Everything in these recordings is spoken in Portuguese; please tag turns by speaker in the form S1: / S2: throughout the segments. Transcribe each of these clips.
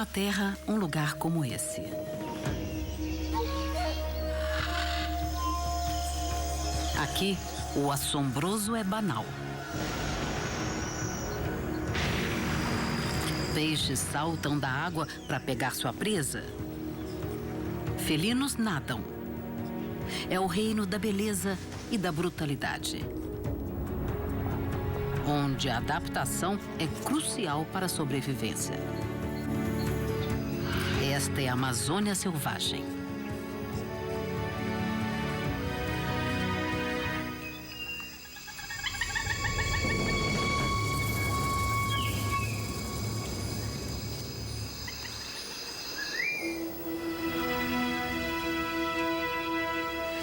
S1: na Terra um lugar como esse. Aqui, o assombroso é banal. Peixes saltam da água para pegar sua presa. Felinos nadam. É o reino da beleza e da brutalidade, onde a adaptação é crucial para a sobrevivência. Esta é a Amazônia selvagem.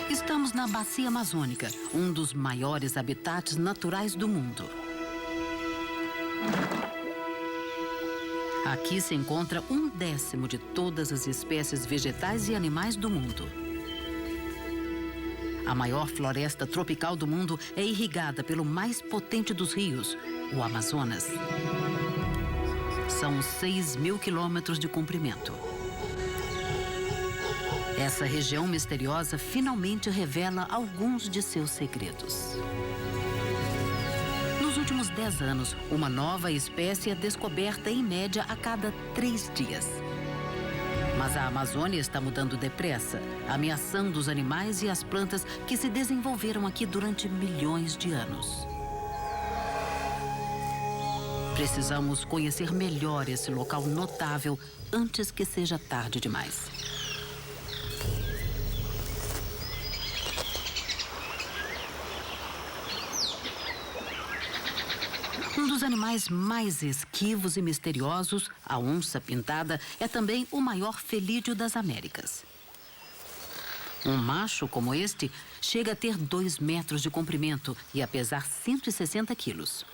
S1: Estamos na Bacia Amazônica, um dos maiores habitats naturais do mundo. Aqui se encontra 1/10 de todas as espécies vegetais e animais do mundo. A maior floresta tropical do mundo é irrigada pelo mais potente dos rios, o Amazonas. São 6.000 quilômetros de comprimento. Essa região misteriosa finalmente revela alguns de seus segredos. Nos últimos 10 anos, uma nova espécie é descoberta em média a cada 3 dias. Mas a Amazônia está mudando depressa, ameaçando os animais e as plantas que se desenvolveram aqui durante milhões de anos. Precisamos conhecer melhor esse local notável antes que seja tarde demais. Um dos animais mais esquivos e misteriosos, a onça-pintada, é também o maior felídeo das Américas. Um macho como este chega a ter 2 metros de comprimento e a pesar 160 quilos.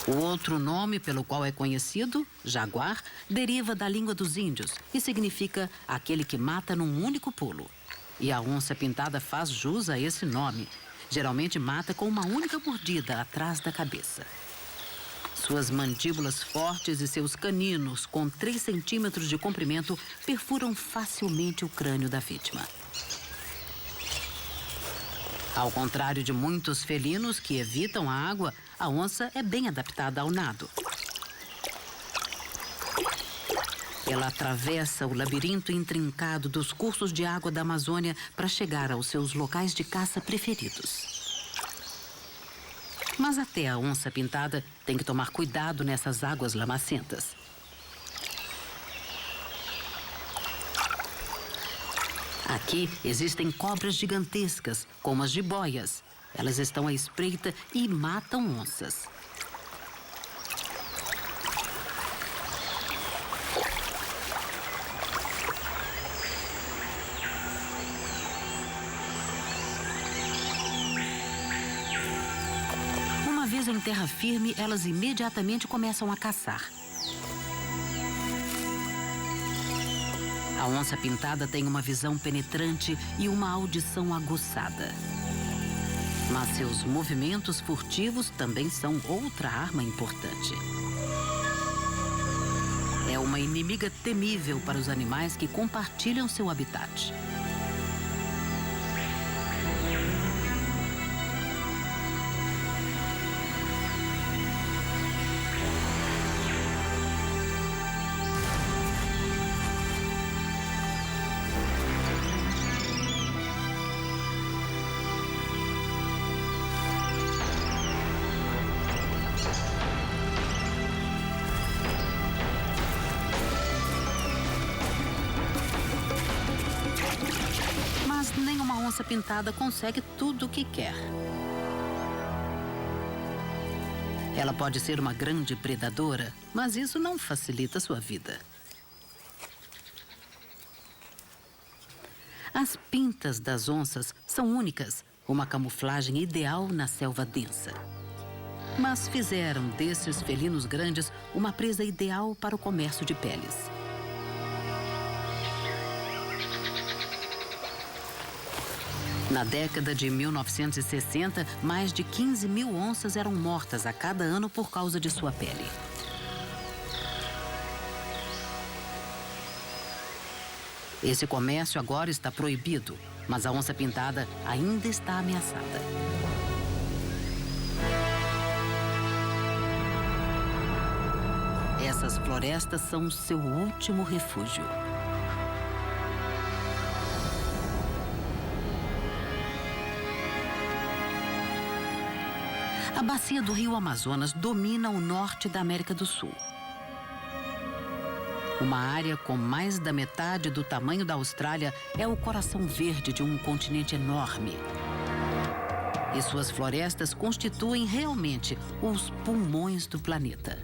S1: O outro nome pelo qual é conhecido, jaguar, deriva da língua dos índios e significa aquele que mata num único pulo. E a onça-pintada faz jus a esse nome. Geralmente mata com uma única mordida atrás da cabeça. Suas mandíbulas fortes e seus caninos, com 3 centímetros de comprimento, perfuram facilmente o crânio da vítima. Ao contrário de muitos felinos que evitam a água, a onça é bem adaptada ao nado. Ela atravessa o labirinto intrincado dos cursos de água da Amazônia para chegar aos seus locais de caça preferidos. Mas até a onça-pintada tem que tomar cuidado nessas águas lamacentas. Aqui existem cobras gigantescas, como as jiboias. Elas estão à espreita e matam onças. Uma vez em terra firme, elas imediatamente começam a caçar. A onça-pintada tem uma visão penetrante e uma audição aguçada. Mas seus movimentos furtivos também são outra arma importante. É uma inimiga temível para os animais que compartilham seu habitat. A onça-pintada consegue tudo o que quer. Ela pode ser uma grande predadora, mas isso não facilita sua vida. As pintas das onças são únicas, uma camuflagem ideal na selva densa. Mas fizeram desses felinos grandes uma presa ideal para o comércio de peles. Na década de 1960, mais de 15.000 onças eram mortas a cada ano por causa de sua pele. Esse comércio agora está proibido, mas a onça-pintada ainda está ameaçada. Essas florestas são seu último refúgio. A bacia do Rio Amazonas domina o norte da América do Sul. Uma área com mais da metade do tamanho da Austrália é o coração verde de um continente enorme. E suas florestas constituem realmente os pulmões do planeta.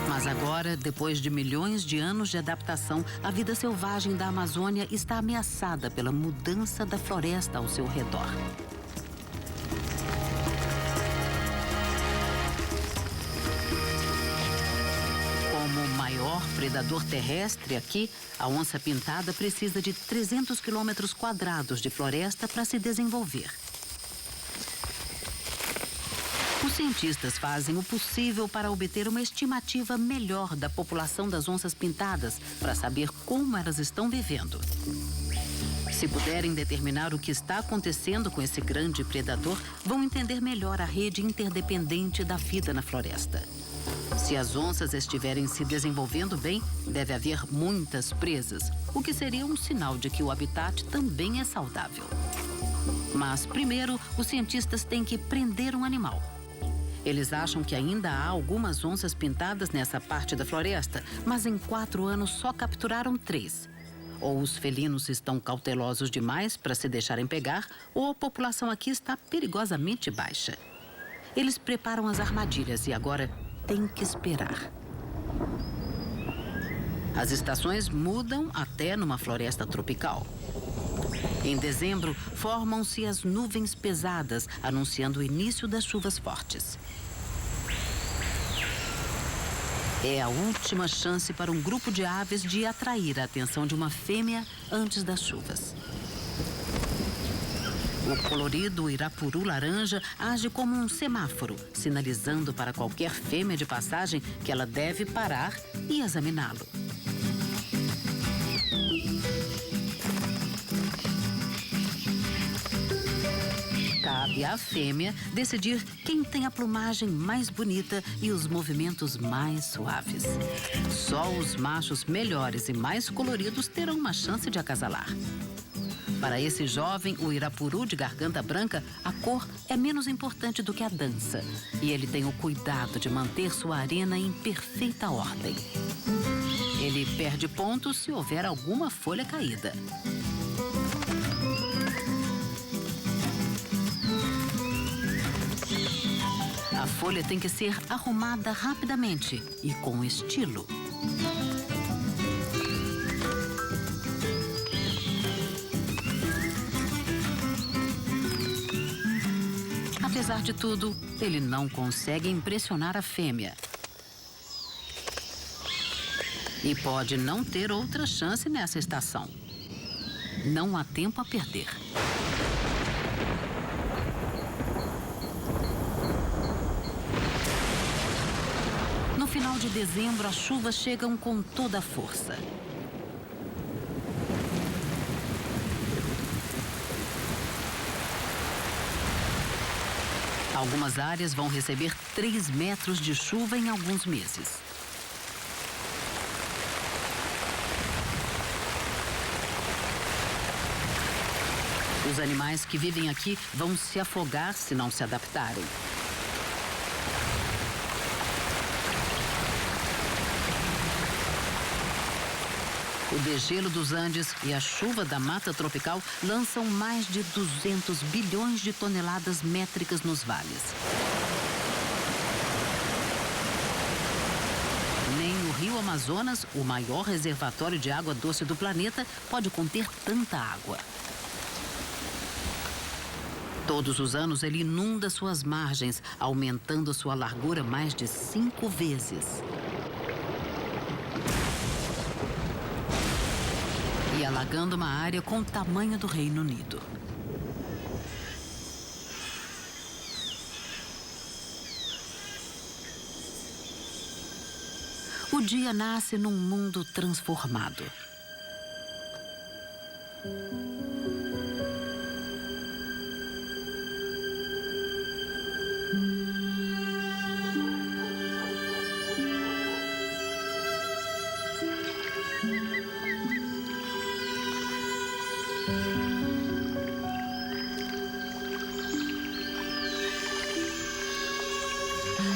S1: Mas agora, depois de milhões de anos de adaptação, a vida selvagem da Amazônia está ameaçada pela mudança da floresta ao seu redor. Como o maior predador terrestre aqui, a onça-pintada precisa de 300 quilômetros quadrados de floresta para se desenvolver. Os cientistas fazem o possível para obter uma estimativa melhor da população das onças pintadas, para saber como elas estão vivendo. Se puderem determinar o que está acontecendo com esse grande predador, vão entender melhor a rede interdependente da vida na floresta. Se as onças estiverem se desenvolvendo bem, deve haver muitas presas, o que seria um sinal de que o habitat também é saudável. Mas, primeiro, os cientistas têm que prender um animal. Eles acham que ainda há algumas onças pintadas nessa parte da floresta, mas em 4 anos só capturaram 3. Ou os felinos estão cautelosos demais para se deixarem pegar, ou a população aqui está perigosamente baixa. Eles preparam as armadilhas e agora tem que esperar. As estações mudam até numa floresta tropical. Em dezembro, formam-se as nuvens pesadas, anunciando o início das chuvas fortes. É a última chance para um grupo de aves de atrair a atenção de uma fêmea antes das chuvas. O colorido irapuru laranja age como um semáforo, sinalizando para qualquer fêmea de passagem que ela deve parar e examiná-lo. Cabe à fêmea decidir quem tem a plumagem mais bonita e os movimentos mais suaves. Só os machos melhores e mais coloridos terão uma chance de acasalar. Para esse jovem, o irapuru de garganta branca, a cor é menos importante do que a dança. E ele tem o cuidado de manter sua arena em perfeita ordem. Ele perde pontos se houver alguma folha caída. A folha tem que ser arrumada rapidamente e com estilo. Apesar de tudo, ele não consegue impressionar a fêmea. E pode não ter outra chance nessa estação. Não há tempo a perder. No final de dezembro, as chuvas chegam com toda a força. Algumas áreas vão receber 3 metros de chuva em alguns meses. Os animais que vivem aqui vão se afogar se não se adaptarem. O degelo dos Andes e a chuva da mata tropical lançam mais de 200 bilhões de toneladas métricas nos vales. Nem o Rio Amazonas, o maior reservatório de água doce do planeta, pode conter tanta água. Todos os anos ele inunda suas margens, aumentando sua largura mais de 5 vezes. E alagando uma área com o tamanho do Reino Unido. O dia nasce num mundo transformado.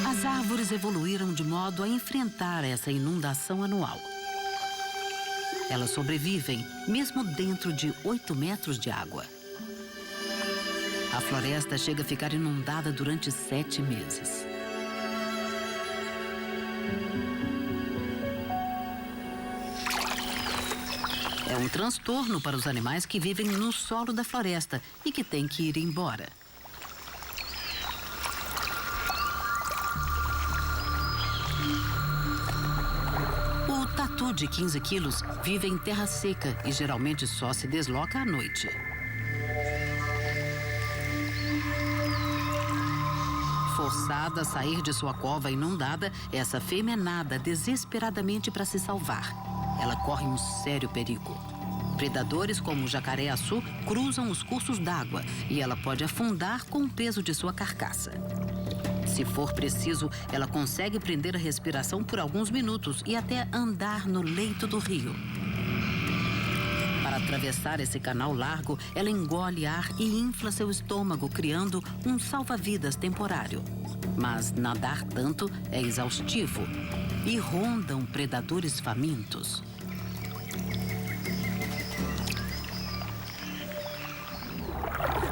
S1: As árvores evoluíram de modo a enfrentar essa inundação anual. Elas sobrevivem, mesmo dentro de 8 metros de água. A floresta chega a ficar inundada durante 7 meses. É um transtorno para os animais que vivem no solo da floresta e que têm que ir embora. O tatu de 15 quilos vive em terra seca e geralmente só se desloca à noite. Forçada a sair de sua cova inundada, essa fêmea nada desesperadamente para se salvar. Ela corre um sério perigo. Predadores como o jacaré-açu cruzam os cursos d'água e ela pode afundar com o peso de sua carcaça. Se for preciso, ela consegue prender a respiração por alguns minutos e até andar no leito do rio. Para atravessar esse canal largo, ela engole ar e infla seu estômago, criando um salva-vidas temporário. Mas nadar tanto é exaustivo e rondam predadores famintos.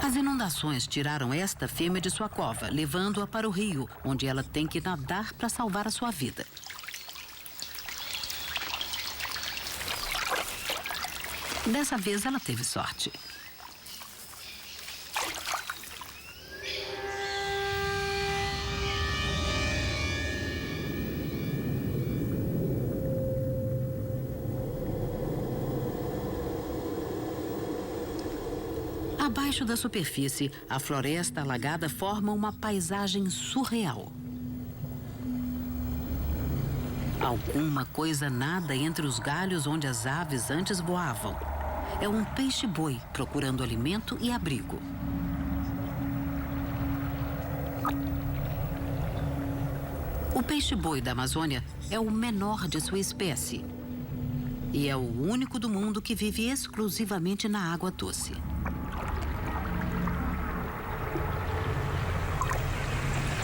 S1: As inundações tiraram esta fêmea de sua cova, levando-a para o rio, onde ela tem que nadar para salvar a sua vida. Dessa vez ela teve sorte. Abaixo da superfície, a floresta alagada forma uma paisagem surreal. Alguma coisa nada entre os galhos onde as aves antes voavam. É um peixe-boi procurando alimento e abrigo. O peixe-boi da Amazônia é o menor de sua espécie. E é o único do mundo que vive exclusivamente na água doce.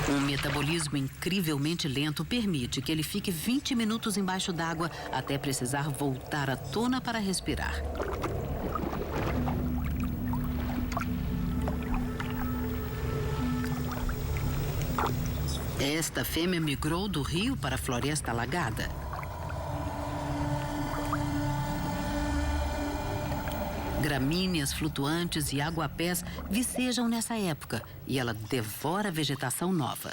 S1: Um metabolismo incrivelmente lento permite que ele fique 20 minutos embaixo d'água até precisar voltar à tona para respirar. Esta fêmea migrou do rio para a floresta alagada. Gramíneas flutuantes e aguapés vicejam nessa época e ela devora a vegetação nova.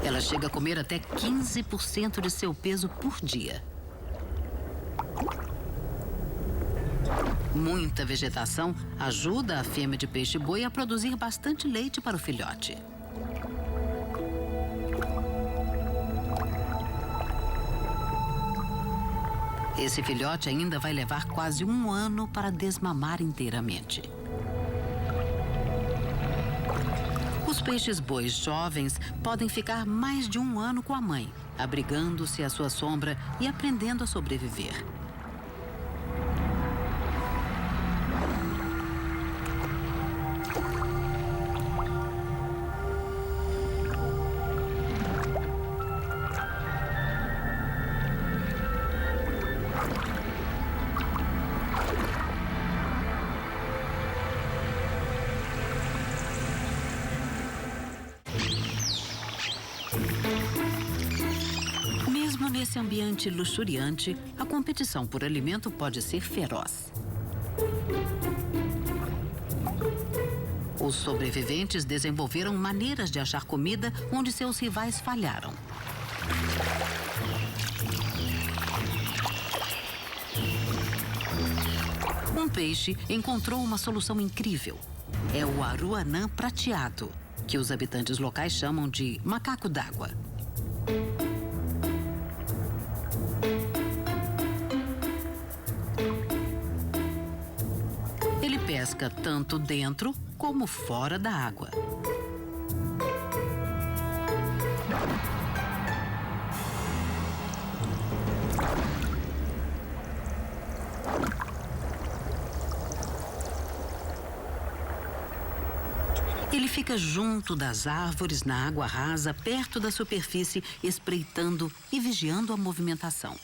S1: Ela chega a comer até 15% de seu peso por dia. Muita vegetação ajuda a fêmea de peixe-boi a produzir bastante leite para o filhote. Esse filhote ainda vai levar quase 1 ano para desmamar inteiramente. Os peixes-bois jovens podem ficar mais de 1 ano com a mãe, abrigando-se à sua sombra e aprendendo a sobreviver. Nesse ambiente luxuriante, a competição por alimento pode ser feroz. Os sobreviventes desenvolveram maneiras de achar comida onde seus rivais falharam. Um peixe encontrou uma solução incrível. É o aruanã prateado. que os habitantes locais chamam de macaco d'água. Ele pesca tanto dentro como fora da água. Ele fica junto das árvores na água rasa, perto da superfície, espreitando e vigiando a movimentação.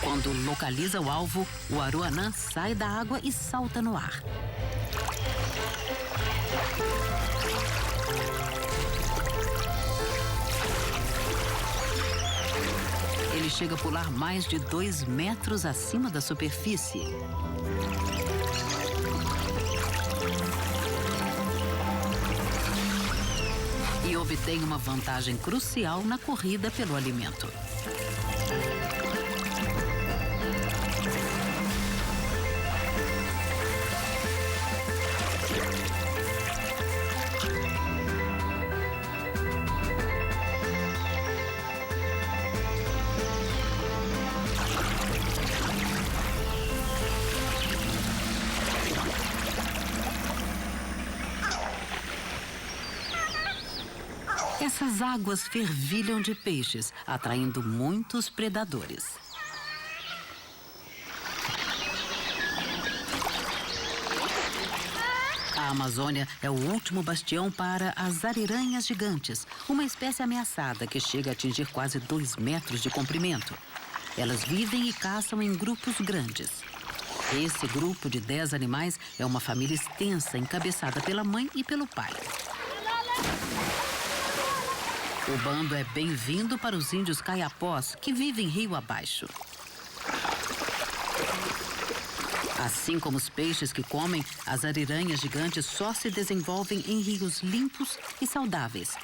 S1: Quando localiza o alvo, o aroanã sai da água e salta no ar. Ele chega a pular mais de 2 metros acima da superfície. E obtém uma vantagem crucial na corrida pelo alimento. Essas águas fervilham de peixes, atraindo muitos predadores. A Amazônia é o último bastião para as ariranhas gigantes, uma espécie ameaçada que chega a atingir quase 2 metros de comprimento. Elas vivem e caçam em grupos grandes. Esse grupo de 10 animais é uma família extensa, encabeçada pela mãe e pelo pai. O bando é bem-vindo para os índios caiapós, que vivem rio abaixo. Assim como os peixes que comem, as ariranhas gigantes só se desenvolvem em rios limpos e saudáveis.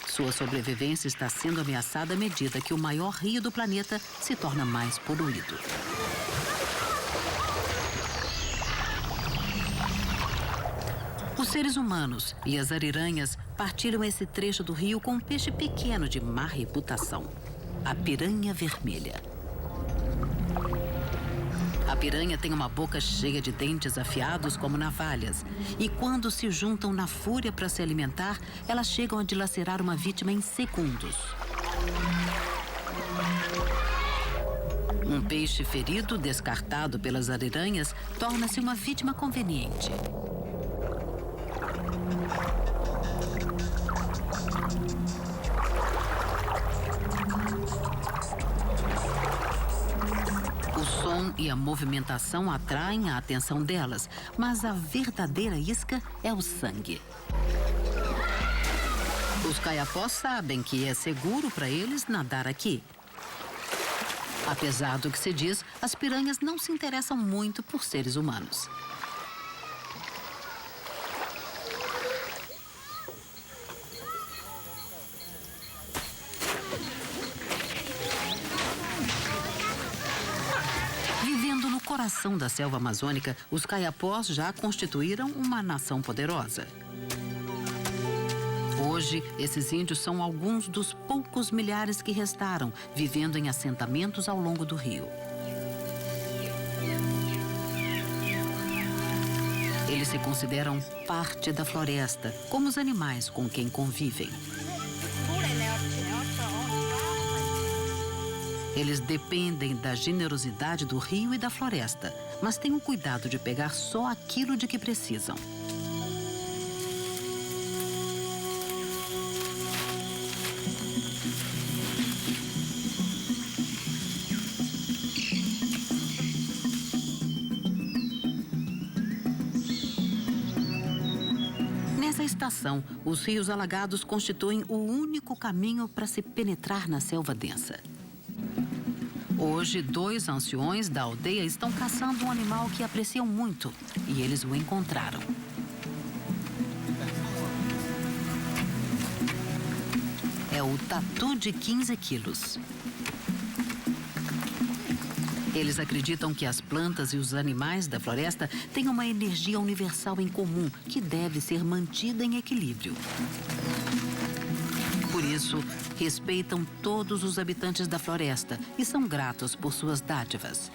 S1: Sua sobrevivência está sendo ameaçada à medida que o maior rio do planeta se torna mais poluído. Os seres humanos e as ariranhas partilham esse trecho do rio com um peixe pequeno de má reputação, a piranha vermelha. A piranha tem uma boca cheia de dentes afiados como navalhas, e quando se juntam na fúria para se alimentar, elas chegam a dilacerar uma vítima em segundos. Um peixe ferido, descartado pelas ariranhas, torna-se uma vítima conveniente. O som e a movimentação atraem a atenção delas, mas a verdadeira isca é o sangue. Os caiapós sabem que é seguro para eles nadar aqui. Apesar do que se diz, as piranhas não se interessam muito por seres humanos. Vivendo no coração da selva amazônica, os caiapós já constituíram uma nação poderosa. Hoje, esses índios são alguns dos poucos milhares que restaram, vivendo em assentamentos ao longo do rio. Eles se consideram parte da floresta, como os animais com quem convivem. Eles dependem da generosidade do rio e da floresta, mas têm o cuidado de pegar só aquilo de que precisam. Nessa estação, os rios alagados constituem o único caminho para se penetrar na selva densa. Hoje, 2 anciões da aldeia estão caçando um animal que apreciam muito e eles o encontraram. É o tatu de 15 quilos. Eles acreditam que as plantas e os animais da floresta têm uma energia universal em comum que deve ser mantida em equilíbrio. Por isso, respeitam todos os habitantes da floresta e são gratos por suas dádivas.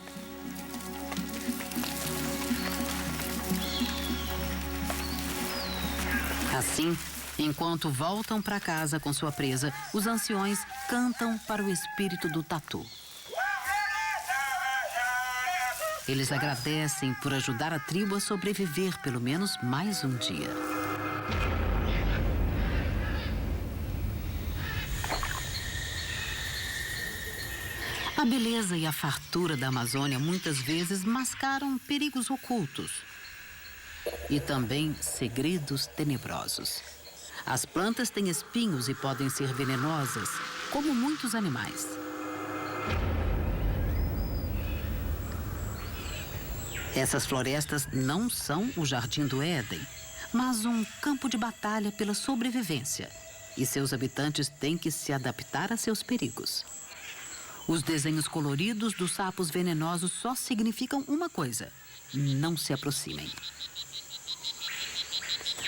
S1: Assim, enquanto voltam para casa com sua presa, os anciões cantam para o espírito do tatu. Eles agradecem por ajudar a tribo a sobreviver pelo menos mais um dia. A beleza e a fartura da Amazônia muitas vezes mascaram perigos ocultos e também segredos tenebrosos. As plantas têm espinhos e podem ser venenosas, como muitos animais. Essas florestas não são o Jardim do Éden, mas um campo de batalha pela sobrevivência. E seus habitantes têm que se adaptar a seus perigos. Os desenhos coloridos dos sapos venenosos só significam uma coisa: não se aproximem.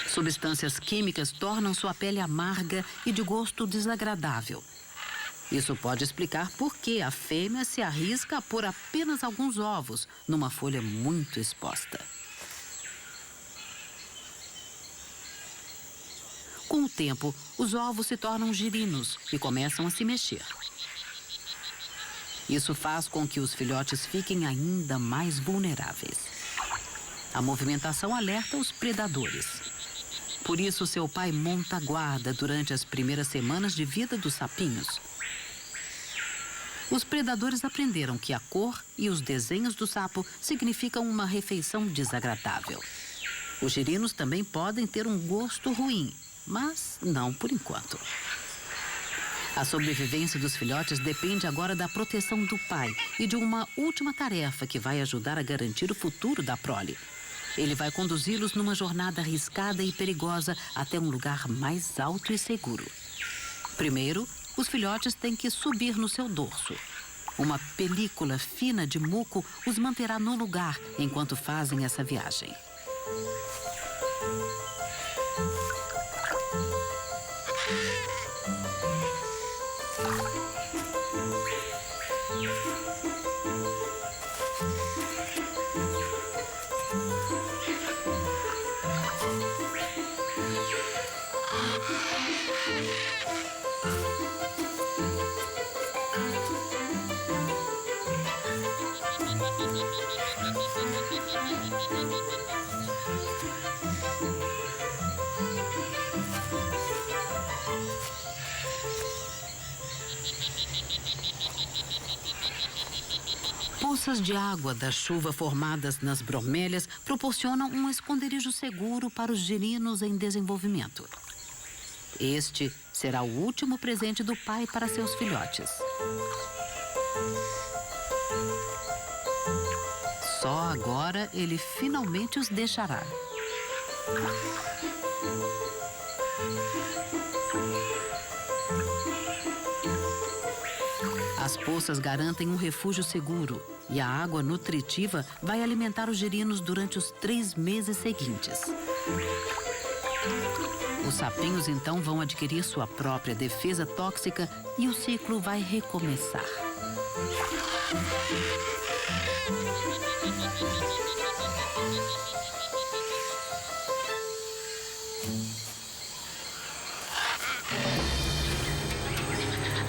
S1: Substâncias químicas tornam sua pele amarga e de gosto desagradável. Isso pode explicar por que a fêmea se arrisca a pôr apenas alguns ovos numa folha muito exposta. Com o tempo, os ovos se tornam girinos e começam a se mexer. Isso faz com que os filhotes fiquem ainda mais vulneráveis. A movimentação alerta os predadores. Por isso, seu pai monta guarda durante as primeiras semanas de vida dos sapinhos. Os predadores aprenderam que a cor e os desenhos do sapo significam uma refeição desagradável. Os girinos também podem ter um gosto ruim, mas não por enquanto. A sobrevivência dos filhotes depende agora da proteção do pai e de uma última tarefa que vai ajudar a garantir o futuro da prole. Ele vai conduzi-los numa jornada arriscada e perigosa até um lugar mais alto e seguro. Primeiro, os filhotes têm que subir no seu dorso. Uma película fina de muco os manterá no lugar enquanto fazem essa viagem. Poças de água da chuva formadas nas bromélias proporcionam um esconderijo seguro para os girinos em desenvolvimento. Este será o último presente do pai para seus filhotes. Só agora ele finalmente os deixará. As poças garantem um refúgio seguro e a água nutritiva vai alimentar os girinos durante os 3 meses seguintes. Os sapinhos então vão adquirir sua própria defesa tóxica e o ciclo vai recomeçar.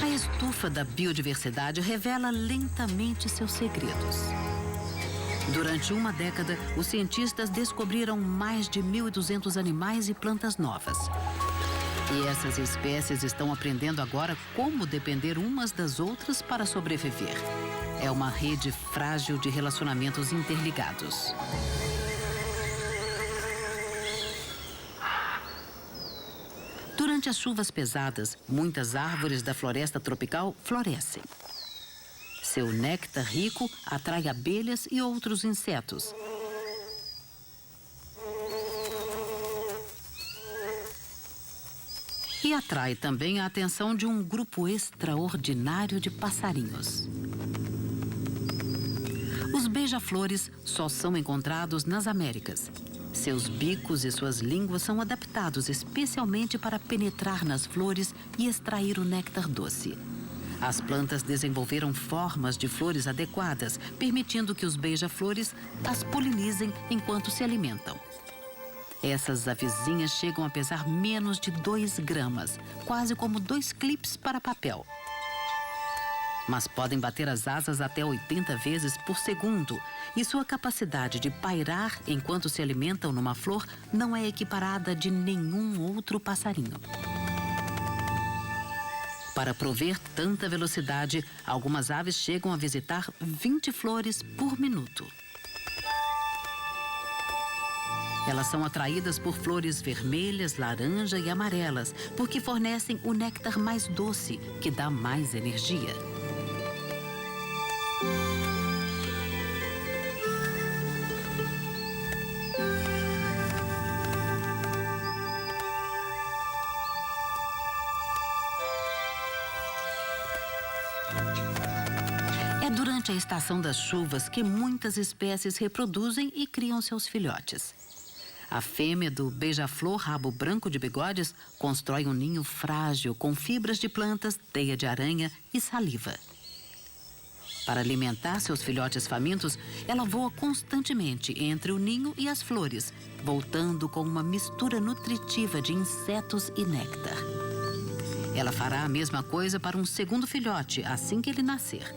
S1: A estufa da biodiversidade revela lentamente seus segredos. Durante uma década, os cientistas descobriram mais de 1.200 animais e plantas novas. E essas espécies estão aprendendo agora como depender umas das outras para sobreviver. É uma rede frágil de relacionamentos interligados. Durante as chuvas pesadas, muitas árvores da floresta tropical florescem. Seu néctar rico atrai abelhas e outros insetos. E atrai também a atenção de um grupo extraordinário de passarinhos. beija-flores só são encontrados nas Américas. Seus bicos e suas línguas são adaptados especialmente para penetrar nas flores e extrair o néctar doce. As plantas desenvolveram formas de flores adequadas, permitindo que os beija-flores as polinizem enquanto se alimentam. Essas avezinhas chegam a pesar menos de 2 gramas, quase como 2 clipes para papel. Mas podem bater as asas até 80 vezes por segundo, e sua capacidade de pairar enquanto se alimentam numa flor não é equiparada de nenhum outro passarinho. Para prover tanta velocidade, algumas aves chegam a visitar 20 flores por minuto. Elas são atraídas por flores vermelhas, laranja e amarelas, porque fornecem o néctar mais doce, que dá mais energia. É durante a estação das chuvas que muitas espécies reproduzem e criam seus filhotes. A fêmea do beija-flor rabo branco de bigodes constrói um ninho frágil com fibras de plantas, teia de aranha e saliva. Para alimentar seus filhotes famintos, ela voa constantemente entre o ninho e as flores, voltando com uma mistura nutritiva de insetos e néctar. Ela fará a mesma coisa para um segundo filhote assim que ele nascer.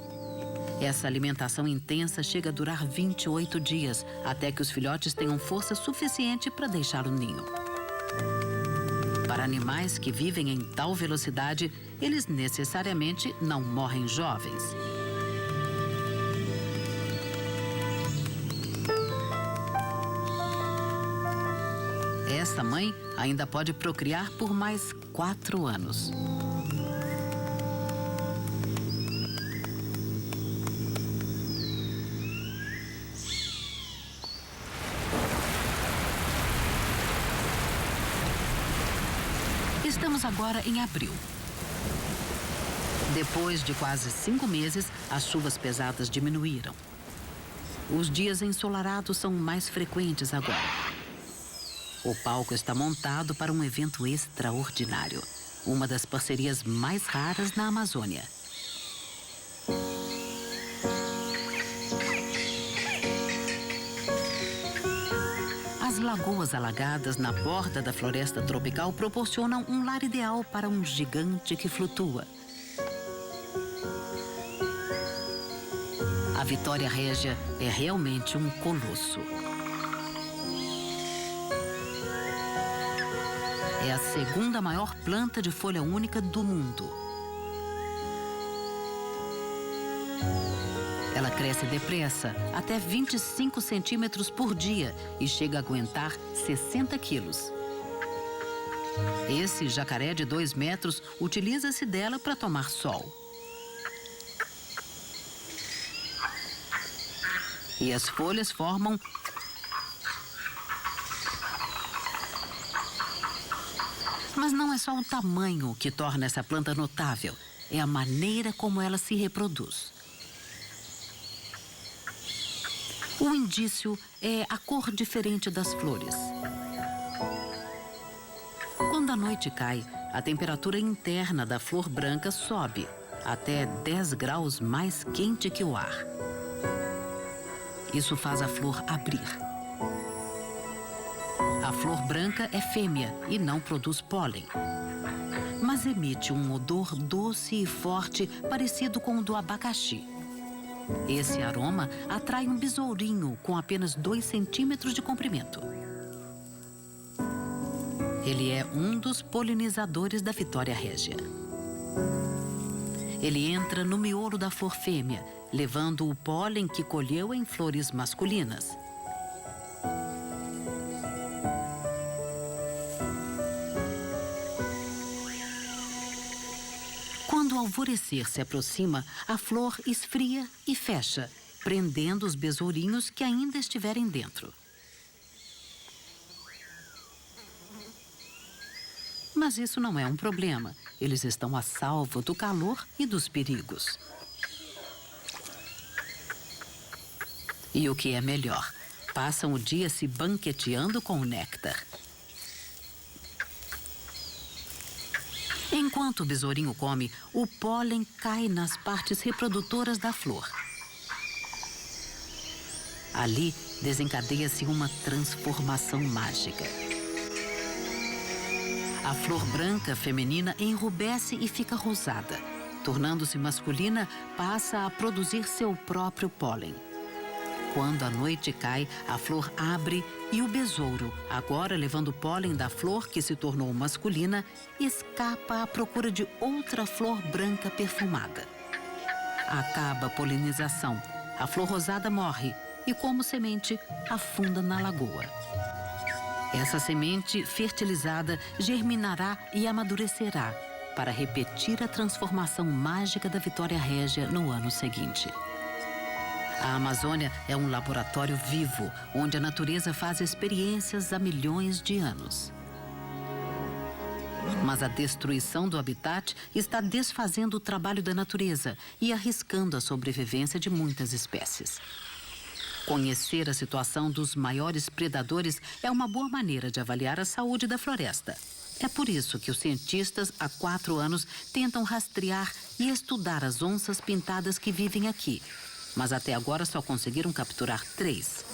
S1: Essa alimentação intensa chega a durar 28 dias, até que os filhotes tenham força suficiente para deixar o ninho. Para animais que vivem em tal velocidade, eles necessariamente não morrem jovens. Essa mãe ainda pode procriar por mais 4 anos. Estamos agora em abril. Depois de quase 5 meses, as chuvas pesadas diminuíram. Os dias ensolarados são mais frequentes agora. O palco está montado para um evento extraordinário, uma das parcerias mais raras na Amazônia. As lagoas alagadas na borda da floresta tropical proporcionam um lar ideal para um gigante que flutua. A Vitória Régia é realmente um colosso. É a segunda maior planta de folha única do mundo. Ela cresce depressa, até 25 centímetros por dia, e chega a aguentar 60 quilos. Esse jacaré de 2 metros utiliza-se dela para tomar sol. E as folhas formam Mas não é só o tamanho que torna essa planta notável, é a maneira como ela se reproduz. O indício é a cor diferente das flores. Quando a noite cai, a temperatura interna da flor branca sobe, até 10 graus mais quente que o ar. Isso faz a flor abrir. A flor branca é fêmea e não produz pólen, mas emite um odor doce e forte parecido com o do abacaxi. Esse aroma atrai um besourinho com apenas 2 centímetros de comprimento. Ele é um dos polinizadores da Vitória Régia. Ele entra no miolo da flor fêmea, levando o pólen que colheu em flores masculinas. Quando o alvorecer se aproxima, a flor esfria e fecha, prendendo os besourinhos que ainda estiverem dentro. Mas isso não é um problema. Eles estão a salvo do calor e dos perigos. E o que é melhor, passam o dia se banqueteando com o néctar. Enquanto o besourinho come, o pólen cai nas partes reprodutoras da flor. Ali desencadeia-se uma transformação mágica. A flor branca feminina enrubesce e fica rosada. Tornando-se masculina, passa a produzir seu próprio pólen. Quando a noite cai, a flor abre e o besouro, agora levando o pólen da flor que se tornou masculina, escapa à procura de outra flor branca perfumada. Acaba a polinização. A flor rosada morre e, como semente, afunda na lagoa. Essa semente fertilizada germinará e amadurecerá para repetir a transformação mágica da Vitória Régia no ano seguinte. A Amazônia é um laboratório vivo, onde a natureza faz experiências há milhões de anos. Mas a destruição do habitat está desfazendo o trabalho da natureza e arriscando a sobrevivência de muitas espécies. Conhecer a situação dos maiores predadores é uma boa maneira de avaliar a saúde da floresta. É por isso que os cientistas, há 4 anos, tentam rastrear e estudar as onças pintadas que vivem aqui. Mas até agora só conseguiram capturar 3.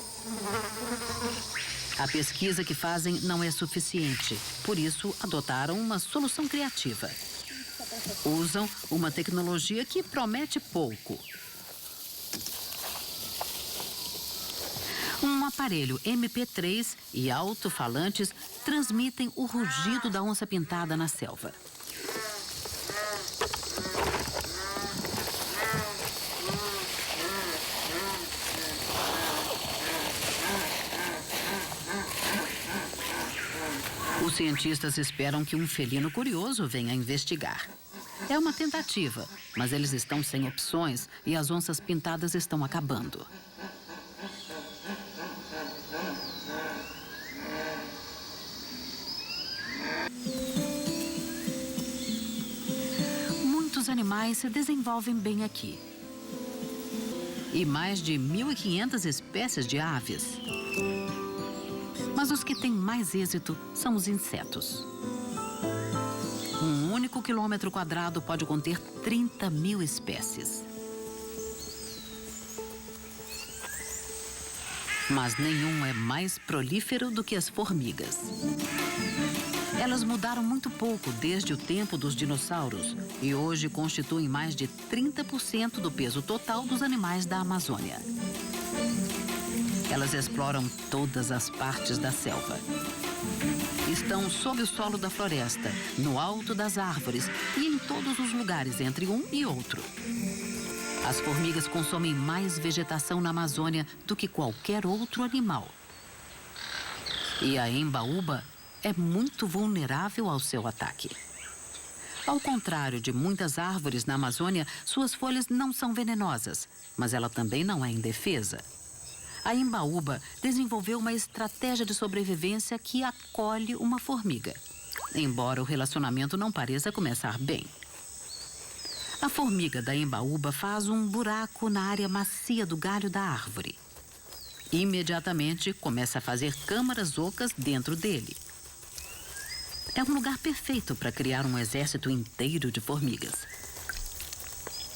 S1: A pesquisa que fazem não é suficiente, por isso adotaram uma solução criativa. Usam uma tecnologia que promete pouco. Um aparelho MP3 e alto-falantes transmitem o rugido da onça pintada na selva. Os cientistas esperam que um felino curioso venha investigar. É uma tentativa, mas eles estão sem opções e as onças pintadas estão acabando. Muitos animais se desenvolvem bem aqui. E mais de 1.500 espécies de aves. Mas os que têm mais êxito são os insetos. Um único quilômetro quadrado pode conter 30.000 espécies. Mas nenhum é mais prolífero do que as formigas. Elas mudaram muito pouco desde o tempo dos dinossauros e hoje constituem mais de 30% do peso total dos animais da Amazônia. Elas exploram todas as partes da selva. Estão sob o solo da floresta, no alto das árvores e em todos os lugares entre um e outro. As formigas consomem mais vegetação na Amazônia do que qualquer outro animal. E a embaúba é muito vulnerável ao seu ataque. Ao contrário de muitas árvores na Amazônia, suas folhas não são venenosas, mas ela também não é indefesa. A embaúba desenvolveu uma estratégia de sobrevivência que acolhe uma formiga, embora o relacionamento não pareça começar bem. A formiga da embaúba faz um buraco na área macia do galho da árvore. Imediatamente começa a fazer câmaras ocas dentro dele. É um lugar perfeito para criar um exército inteiro de formigas.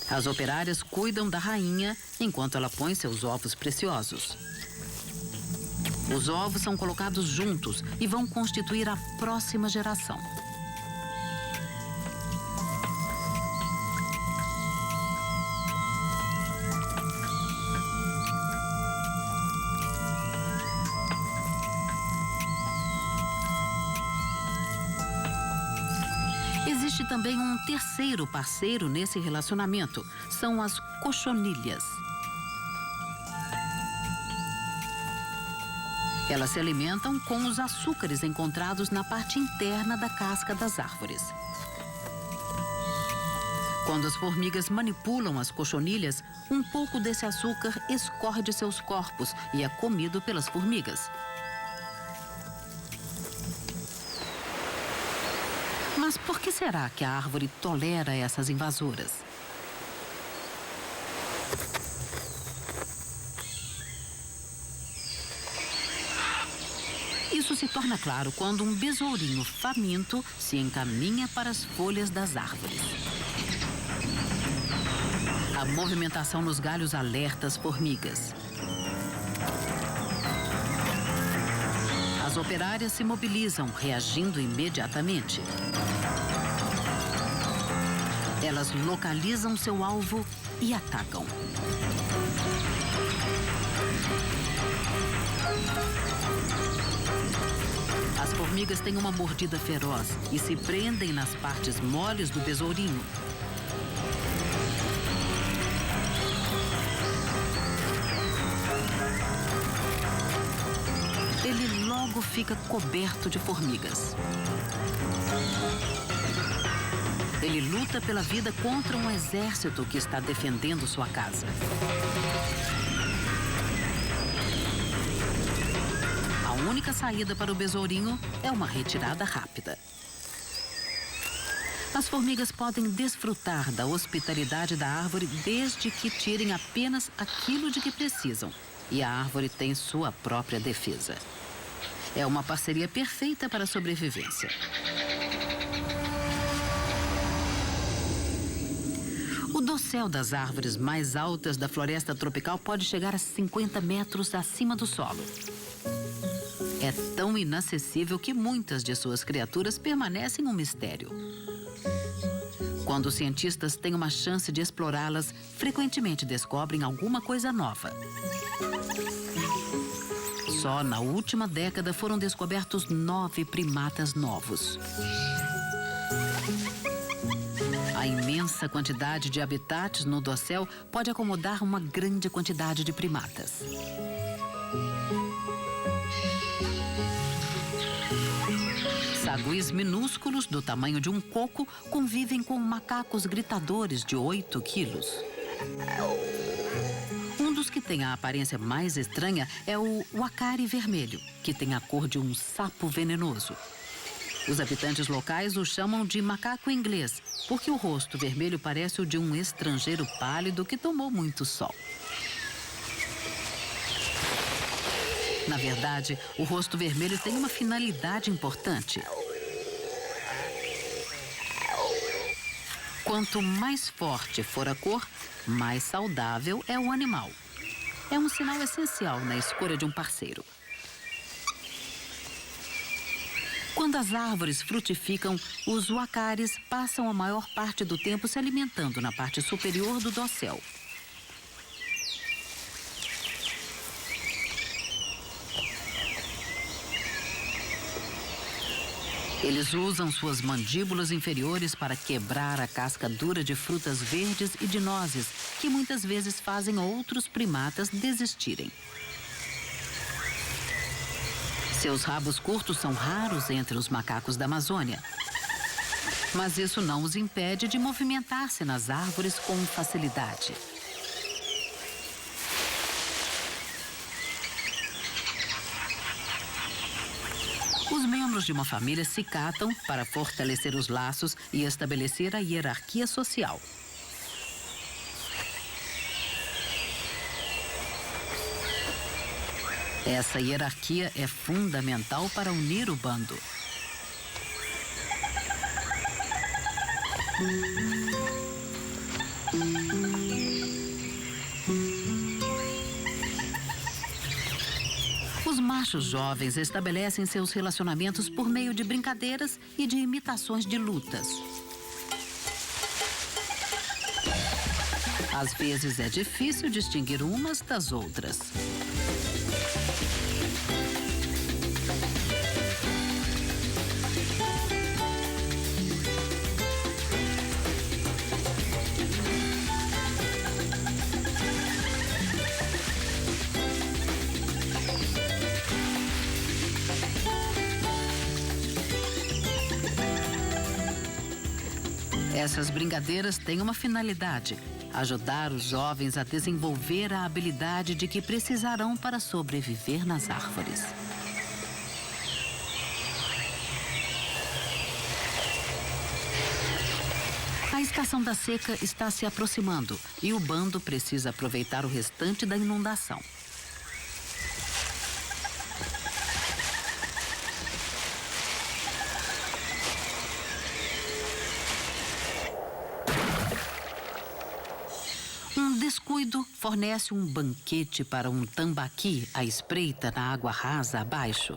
S1: As operárias cuidam da rainha enquanto ela põe seus ovos preciosos. Os ovos são colocados juntos e vão constituir a próxima geração. Existe também um terceiro parceiro nesse relacionamento. São as cochonilhas. Elas se alimentam com os açúcares encontrados na parte interna da casca das árvores. Quando as formigas manipulam as cochonilhas, um pouco desse açúcar escorre de seus corpos e é comido pelas formigas. Mas por que será que a árvore tolera essas invasoras? se torna claro quando um besourinho faminto se encaminha para as folhas das árvores. A movimentação nos galhos alerta as formigas. As operárias se mobilizam, reagindo imediatamente. Elas localizam seu alvo e atacam. As formigas têm uma mordida feroz e se prendem nas partes moles do besourinho. Ele logo fica coberto de formigas. Ele luta pela vida contra um exército que está defendendo sua casa. A única saída para o besourinho é uma retirada rápida. As formigas podem desfrutar da hospitalidade da árvore desde que tirem apenas aquilo de que precisam. E a árvore tem sua própria defesa. É uma parceria perfeita para a sobrevivência. O dossel das árvores mais altas da floresta tropical pode chegar a 50 metros acima do solo. É tão inacessível que muitas de suas criaturas permanecem um mistério. Quando os cientistas têm uma chance de explorá-las, frequentemente descobrem alguma coisa nova. Só na última década foram descobertos 9 primatas novos. A imensa quantidade de habitats no dossel pode acomodar uma grande quantidade de primatas. Saguis minúsculos do tamanho de um coco convivem com macacos gritadores de 8 quilos. Um dos que tem a aparência mais estranha é o uacari vermelho, que tem a cor de um sapo venenoso. Os habitantes locais o chamam de macaco inglês, porque o rosto vermelho parece o de um estrangeiro pálido que tomou muito sol. Na verdade, o rosto vermelho tem uma finalidade importante. Quanto mais forte for a cor, mais saudável é o animal. É um sinal essencial na escolha de um parceiro. Quando as árvores frutificam, os uacares passam a maior parte do tempo se alimentando na parte superior do dossel. Eles usam suas mandíbulas inferiores para quebrar a casca dura de frutas verdes e de nozes, que muitas vezes fazem outros primatas desistirem. Seus rabos curtos são raros entre os macacos da Amazônia. Mas isso não os impede de movimentar-se nas árvores com facilidade. Os membros de uma família se catam para fortalecer os laços e estabelecer a hierarquia social. Essa hierarquia é fundamental para unir o bando. Os machos jovens estabelecem seus relacionamentos por meio de brincadeiras e de imitações de lutas. Às vezes é difícil distinguir umas das outras. Essas brincadeiras têm uma finalidade: ajudar os jovens a desenvolver a habilidade de que precisarão para sobreviver nas árvores. A estação da seca está se aproximando e o bando precisa aproveitar o restante da inundação. fluido fornece um banquete para um tambaqui à espreita na água rasa abaixo.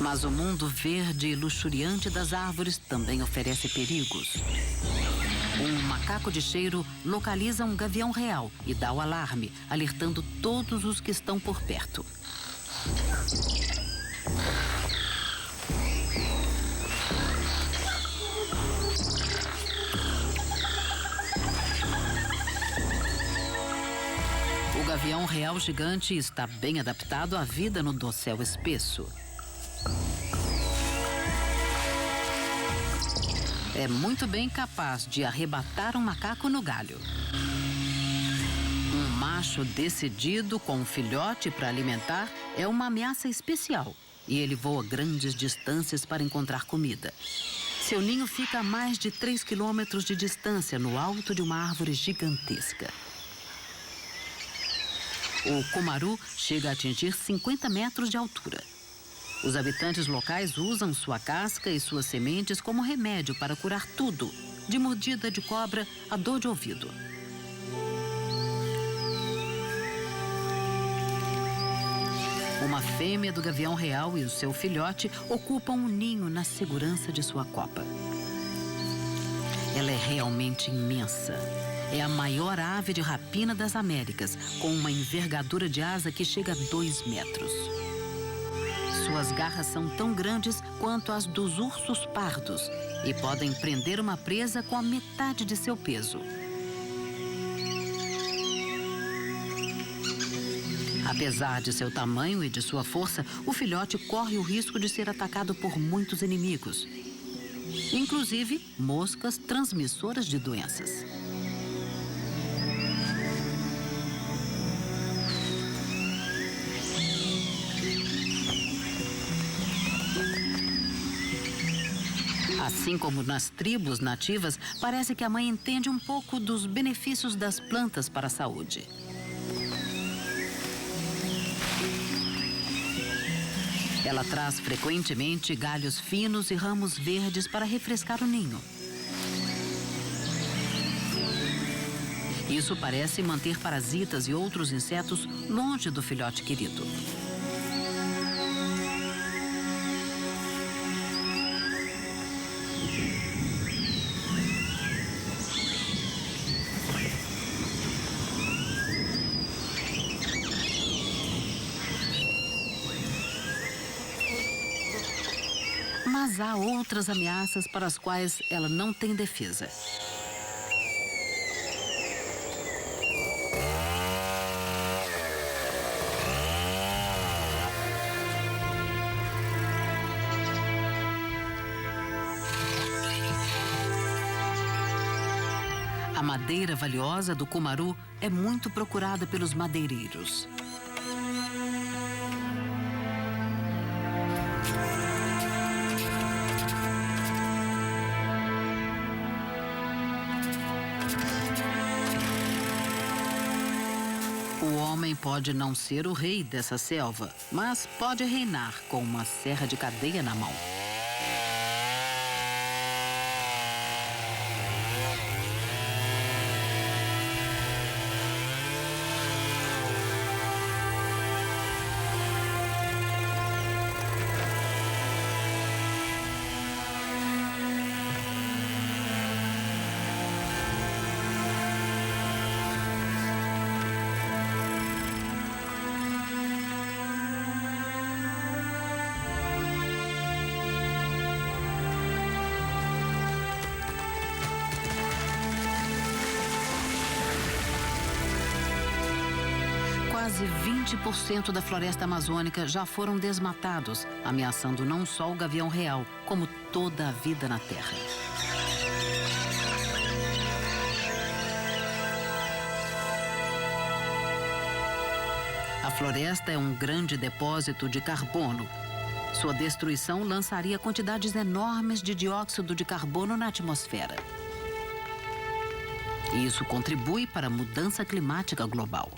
S1: Mas o mundo verde e luxuriante das árvores também oferece perigos. Um macaco de cheiro localiza um gavião real e dá o alarme, alertando todos os que estão por perto. O gavião real gigante está bem adaptado à vida no dossel espesso. É muito bem capaz de arrebatar um macaco no galho. Um macho decidido com um filhote para alimentar é uma ameaça especial e ele voa grandes distâncias para encontrar comida. Seu ninho fica a mais de 3 quilômetros de distância no alto de uma árvore gigantesca. O cumaru chega a atingir 50 metros de altura. Os habitantes locais usam sua casca e suas sementes como remédio para curar tudo, de mordida de cobra a dor de ouvido. Uma fêmea do gavião real e o seu filhote ocupam um ninho na segurança de sua copa. Ela é realmente imensa. É a maior ave de rapina das Américas, com uma envergadura de asa que chega a 2 metros. Suas garras são tão grandes quanto as dos ursos pardos e podem prender uma presa com a metade de seu peso. Apesar de seu tamanho e de sua força, o filhote corre o risco de ser atacado por muitos inimigos, inclusive moscas transmissoras de doenças. Assim como nas tribos nativas, parece que a mãe entende um pouco dos benefícios das plantas para a saúde. Ela traz frequentemente galhos finos e ramos verdes para refrescar o ninho. Isso parece manter parasitas e outros insetos longe do filhote querido. Mas há outras ameaças para as quais ela não tem defesa. A madeira valiosa do cumaru é muito procurada pelos madeireiros. O homem pode não ser o rei dessa selva, mas pode reinar com uma serra de cadeia na mão. Quase 20% da floresta amazônica já foram desmatados, ameaçando não só o gavião real, como toda a vida na Terra. A floresta é um grande depósito de carbono. Sua destruição lançaria quantidades enormes de dióxido de carbono na atmosfera. E isso contribui para a mudança climática global.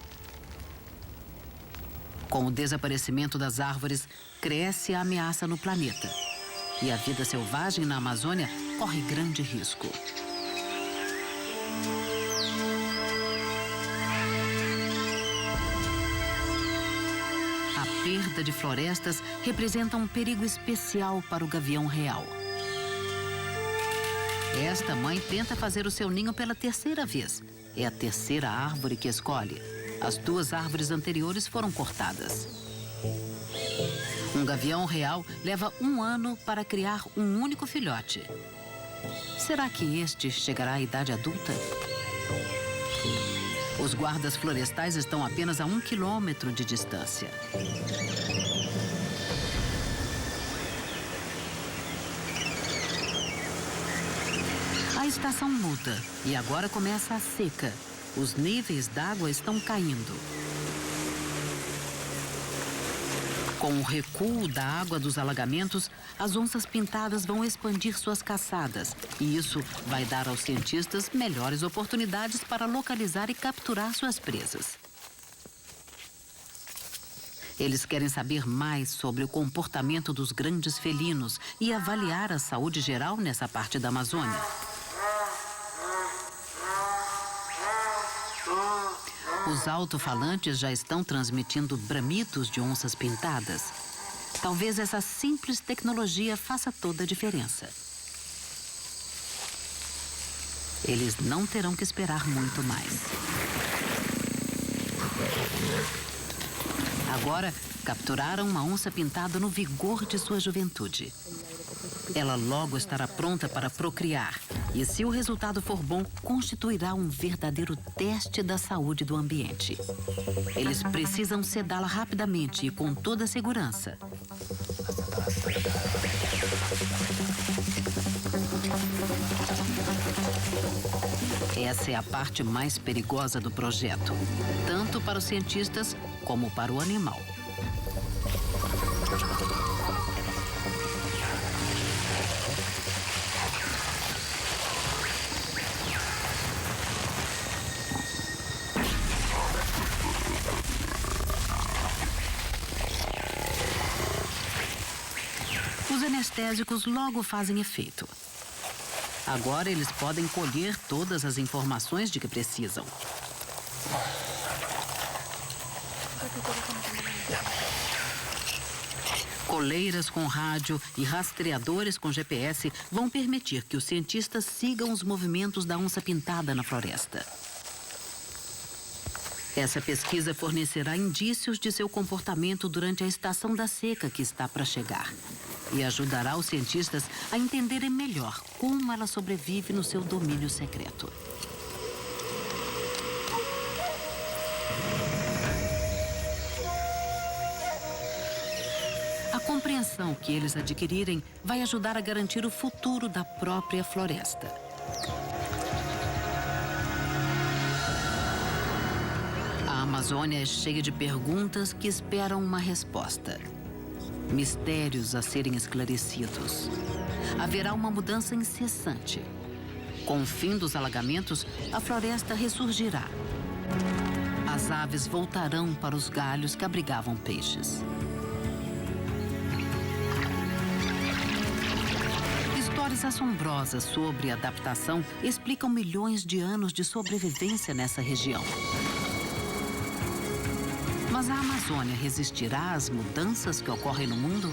S1: Com o desaparecimento das árvores, cresce a ameaça no planeta. E a vida selvagem na Amazônia corre grande risco. A perda de florestas representa um perigo especial para o gavião real. Esta mãe tenta fazer o seu ninho pela terceira vez. É a terceira árvore que escolhe. As 2 árvores anteriores foram cortadas. Um gavião real leva 1 ano para criar um único filhote. Será que este chegará à idade adulta? Os guardas florestais estão apenas a 1 quilômetro de distância. A estação muda e agora começa a seca. Os níveis d'água estão caindo. Com o recuo da água dos alagamentos, as onças pintadas vão expandir suas caçadas. E isso vai dar aos cientistas melhores oportunidades para localizar e capturar suas presas. Eles querem saber mais sobre o comportamento dos grandes felinos e avaliar a saúde geral nessa parte da Amazônia. Os alto-falantes já estão transmitindo bramidos de onças pintadas. Talvez essa simples tecnologia faça toda a diferença. Eles não terão que esperar muito mais. Agora, capturaram uma onça pintada no vigor de sua juventude. Ela logo estará pronta para procriar. E se o resultado for bom, constituirá um verdadeiro teste da saúde do ambiente. Eles precisam sedá-la rapidamente e com toda a segurança. Essa é a parte mais perigosa do projeto, tanto para os cientistas como para o animal. Os anestésicos logo fazem efeito. Agora eles podem colher todas as informações de que precisam. Coleiras com rádio e rastreadores com GPS vão permitir que os cientistas sigam os movimentos da onça pintada na floresta. Essa pesquisa fornecerá indícios de seu comportamento durante a estação da seca que está para chegar e ajudará os cientistas a entenderem melhor como ela sobrevive no seu domínio secreto. A compreensão que eles adquirirem vai ajudar a garantir o futuro da própria floresta. A Amazônia é cheia de perguntas que esperam uma resposta. Mistérios a serem esclarecidos. Haverá uma mudança incessante. Com o fim dos alagamentos, a floresta ressurgirá. As aves voltarão para os galhos que abrigavam peixes. Histórias assombrosas sobre adaptação explicam milhões de anos de sobrevivência nessa região. Mas a Amazônia resistirá às mudanças que ocorrem no mundo?